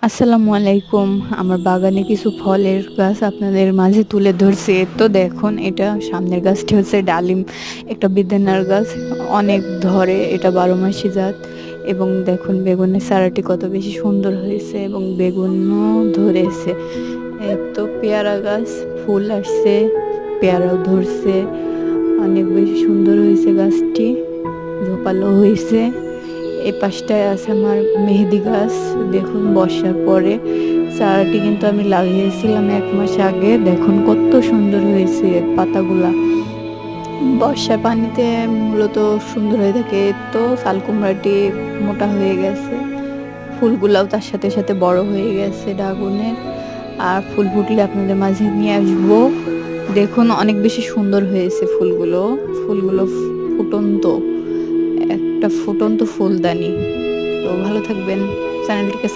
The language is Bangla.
আসসালামু আলাইকুম। আমার বাগানে কিছু ফলের গাছ আপনাদের মাঝে তুলে ধরছি। তো দেখুন এটা সামনের গাছটি হচ্ছে ডালিম, একটা বেদানার গাছ। অনেক ধরে, এটা ১২ মাসি জাত এবং দেখুন বেগুনের চারাটি কত বেশি সুন্দর হয়েছে এবং বেগুনও ধরেছে। তো পেয়ারা গাছ ফুল আসছে, পেয়ারাও ধরছে। অনেক বেশি সুন্দর হয়েছে গাছটি, ঝোপালো হয়েছে। এই পাশটায় আছে আমার মেহেদি গাছ। দেখুন বর্ষার পরে চারাটি কিন্তু আমি লাগিয়েছিলাম ১ মাস আগে। দেখুন কত সুন্দর হয়েছে পাতাগুলা। বর্ষার পানিতে মূলত সুন্দর হয়ে থাকে। তো শালকুমড়াটি মোটা হয়ে গেছে, ফুলগুলাও তার সাথে সাথে বড় হয়ে গেছে ড্রাগনের। আর ফুল ফুটলে আপনাদের মাঝে নিয়ে আসবো। দেখুন অনেক বেশি সুন্দর হয়েছে ফুলগুলো। ফুলগুলো ফুটন্ত, একটা ফুটন্ত ফুলদানি। তো ভালো থাকবেন, চ্যানেলটিকে